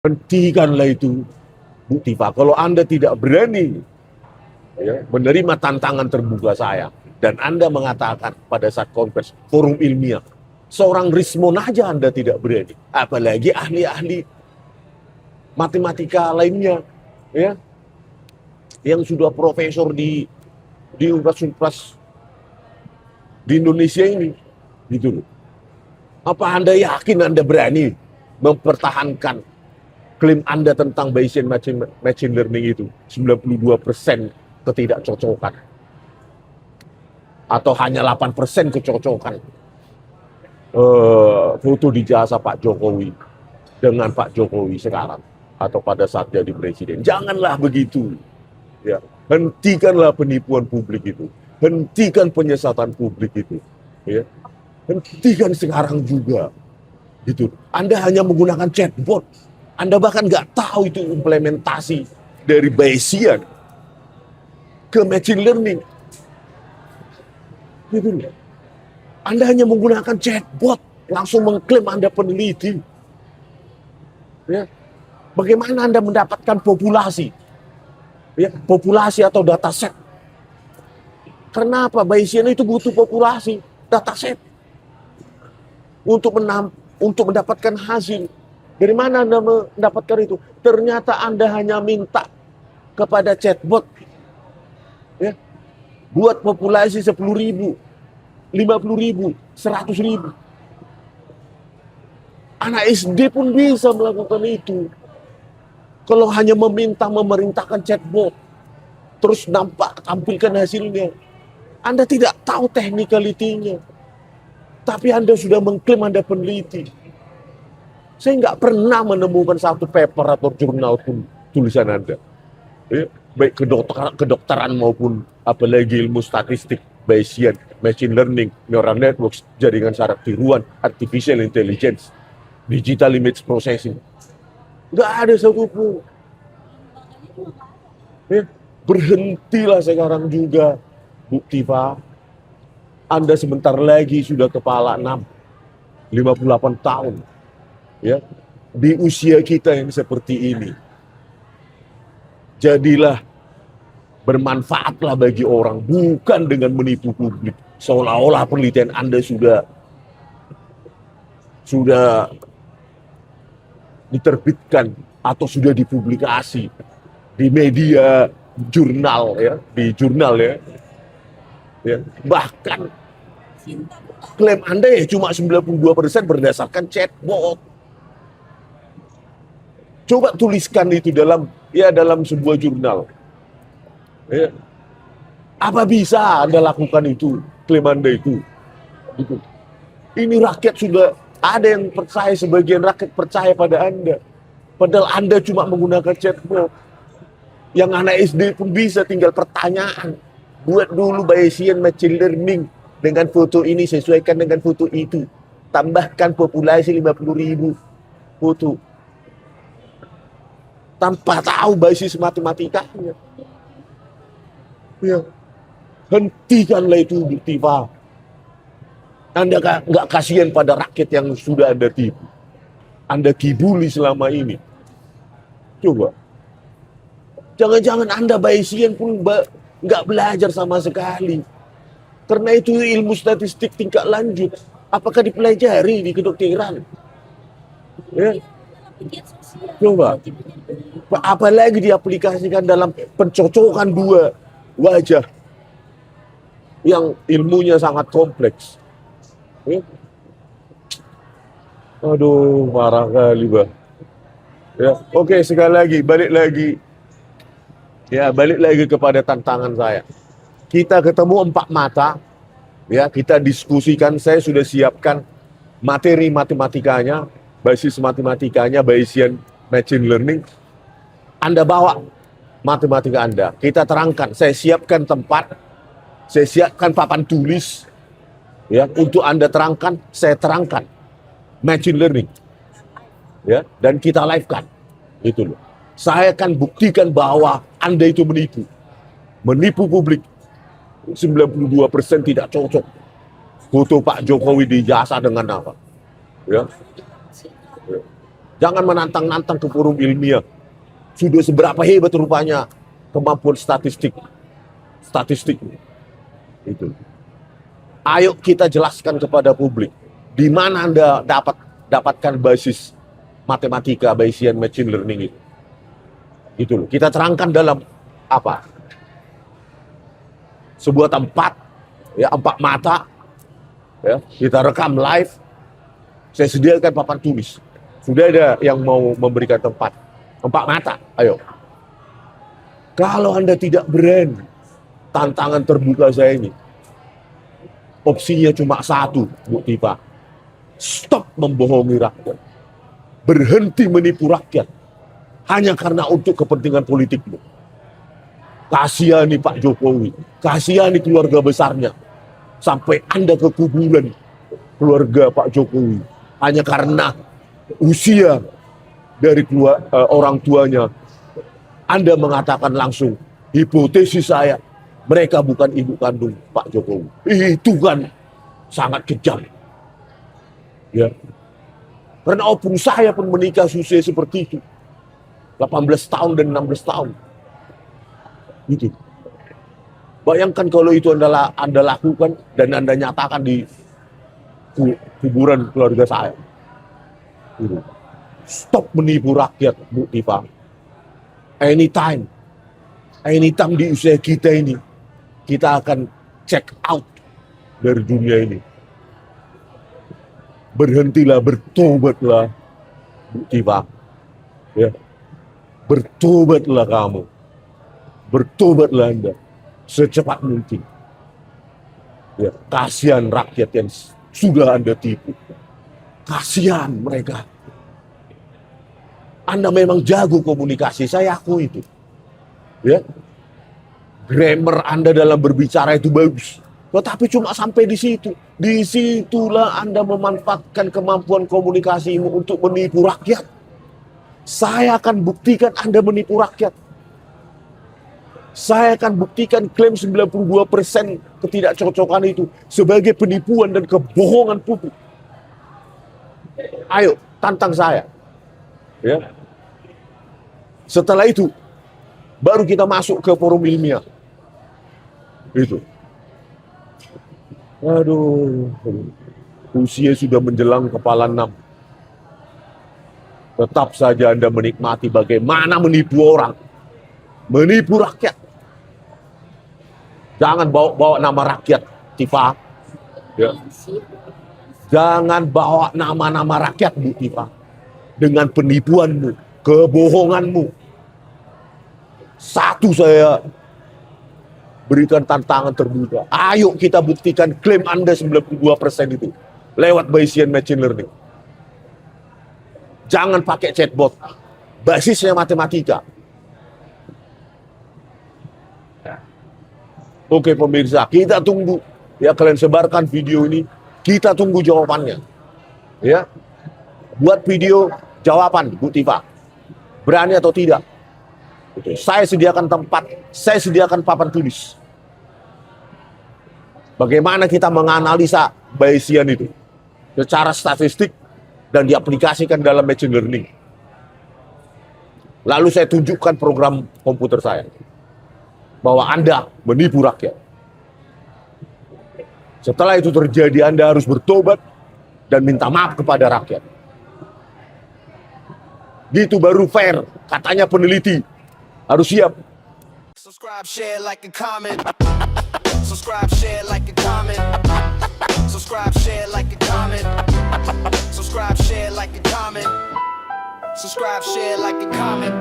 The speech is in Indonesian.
Hentikanlah itu, Bu Tifa. Kalau Anda tidak berani menerima tantangan terbuka saya, dan Anda mengatakan pada saat konferensi forum ilmiah, seorang Rismon aja Anda tidak berani, apalagi ahli-ahli matematika lainnya, ya, yang sudah profesor di universitas di Indonesia ini, gitu loh. Apa Anda yakin Anda berani mempertahankan klaim Anda tentang Bayesian machine learning itu 92% ketidakcocokan, atau hanya 8% kecocokan? Foto di jasa Pak Jokowi dengan Pak Jokowi sekarang atau pada saat jadi presiden. Janganlah begitu, ya. Hentikanlah penipuan publik itu, hentikan penyesatan publik itu, ya. Hentikan sekarang juga, gitu. Anda hanya menggunakan chatbot, Anda bahkan nggak tahu itu implementasi dari Bayesian ke machine learning, gitu. Anda hanya menggunakan chatbot, langsung mengklaim Anda peneliti, ya. Bagaimana Anda mendapatkan populasi, ya, populasi atau dataset? Kenapa Bayesian itu butuh populasi, dataset untuk mendapatkan hasil? Dari mana Anda mendapatkan itu? Ternyata Anda hanya minta kepada chatbot, ya, buat populasi 10.000, 50.000, 100.000. Anak SD pun bisa melakukan itu. Kalau hanya memerintahkan chatbot, terus tampilkan hasilnya. Anda tidak tahu technicality-nya, tapi Anda sudah mengklaim Anda peneliti. Saya nggak pernah menemukan satu paper atau jurnal pun tulisan Anda, ya, baik kedokteran maupun apalagi ilmu statistik, Bayesian, machine learning, neural networks, jaringan saraf tiruan, artificial intelligence, digital image processing. Nggak ada satupun. Ya, berhentilah sekarang juga, Bu Tifa. Anda sebentar lagi sudah kepala 6, 58 tahun. Ya, di usia kita yang seperti ini, jadilah, bermanfaatlah bagi orang, bukan dengan menipu publik. Seolah-olah penelitian Anda sudah diterbitkan atau sudah dipublikasi di media jurnal, ya, di jurnal, ya. Ya, bahkan klaim Anda ya cuma 92% berdasarkan chatbot. Coba tuliskan itu dalam sebuah jurnal. Ya. Apa bisa Anda lakukan itu, klaim Anda itu? Gitu. Ini rakyat sudah ada yang percaya, sebagian rakyat percaya pada Anda. Padahal Anda cuma menggunakan chatbot. Yang anak SD pun bisa, tinggal pertanyaan. Buat dulu Bayesian machine learning dengan foto ini, sesuaikan dengan foto itu. Tambahkan populasi 50.000 foto. Tanpa tahu basis matematikanya. Ya. Hentikanlah itu, Bu Tifa. Anda nggak kasihan pada rakyat yang sudah Anda tipu. Anda kibuli selama ini. Coba. Jangan-jangan Anda Bayesian pun nggak belajar sama sekali. Karena itu ilmu statistik tingkat lanjut. Apakah dipelajari di kedokteran? Ya. Coba. Apalagi diaplikasikan dalam pencocokan dua wajah yang ilmunya sangat kompleks. Ya. Aduh, marah kali, Bang. Ya, oke, sekali lagi, balik lagi kepada tantangan saya. Kita ketemu 4 mata, ya, kita diskusikan. Saya sudah siapkan materi matematikanya, basis matematikanya, Bayesian machine learning. Anda bawa matematika Anda, kita terangkan. Saya siapkan tempat, saya siapkan papan tulis, ya, untuk Anda terangkan. Saya terangkan machine learning, ya, dan kita live-kan, itu loh. Saya akan buktikan bahwa Anda itu menipu publik. 92% tidak cocok. Foto Pak Jokowi di jasa dengan apa? Ya. Jangan menantang-nantang ke forum ilmiah. Sudah seberapa hebat rupanya kemampuan statistik. Itu. Ayo kita jelaskan kepada publik di mana Anda dapatkan basis matematika, Bayesian machine learning itu. Itu loh. Kita terangkan dalam apa? Sebuah tempat, ya, 4 mata, ya, kita rekam live. Saya sediakan papan tulis. Sudah ada yang mau memberikan tempat 4 mata, ayo. Kalau Anda tidak berani, tantangan terbuka saya ini, opsinya cuma satu, Bu Tifa. Stop membohongi rakyat. Berhenti menipu rakyat. Hanya karena untuk kepentingan politikmu. Kasihani Pak Jokowi. Kasihani keluarga besarnya. Sampai Anda ke kuburan keluarga Pak Jokowi. Hanya karena usia dari orang tuanya. Anda mengatakan langsung, hipotesis saya, mereka bukan ibu kandung Pak Jokowi. Itu kan sangat kejam. Ya. Karena opung saya pun menikah usia seperti itu. 18 tahun dan 16 tahun. Gitu. Bayangkan kalau itu Anda lakukan dan Anda nyatakan di kuburan keluarga saya. Gitu. Stop menipu rakyat, Bu Tifa. Anytime di usia kita ini, kita akan check out dari dunia ini. Berhentilah, bertobatlah, Bu Tifa. Ya. Bertobatlah kamu. Bertobatlah Anda secepat mungkin. Ya, kasihan rakyat yang sudah Anda tipu. Kasihan mereka. Anda memang jago komunikasi, saya akui itu. Ya. Grammar Anda dalam berbicara itu bagus. Tetapi cuma sampai di situ. Disitulah Anda memanfaatkan kemampuan komunikasimu untuk menipu rakyat. Saya akan buktikan Anda menipu rakyat. Saya akan buktikan klaim 92% ketidakcocokan itu sebagai penipuan dan kebohongan publik. Ayo, tantang saya. Ya. Setelah itu, baru kita masuk ke forum ilmiah. Itu. Aduh, usia sudah menjelang kepala 6. Tetap saja Anda menikmati bagaimana menipu orang. Menipu rakyat. Jangan bawa nama rakyat, Tifa. Ya. Jangan bawa nama-nama rakyat, Bu Tifa. Dengan penipuanmu, kebohonganmu. Satu saya berikan tantangan terbuka. Ayo kita buktikan klaim Anda 92% itu. Lewat Bayesian Machine Learning. Jangan pakai chatbot. Basisnya matematika. Oke pemirsa, kita tunggu. Ya, kalian sebarkan video ini. Kita tunggu jawabannya. Ya. Buat video jawaban, Bu Tifa. Berani atau tidak? Saya sediakan tempat, saya sediakan papan tulis. Bagaimana kita menganalisa Bayesian itu secara statistik dan diaplikasikan dalam machine learning. Lalu saya tunjukkan program komputer saya bahwa Anda menipu rakyat. Setelah itu terjadi, Anda harus bertobat dan minta maaf kepada rakyat. Gitu baru fair, katanya peneliti. Harus siap. Subscribe, share, like, and comment. Subscribe, share, like, and comment. Subscribe, share, like, and comment. Subscribe, share, like, and comment. Subscribe, share, like, and comment.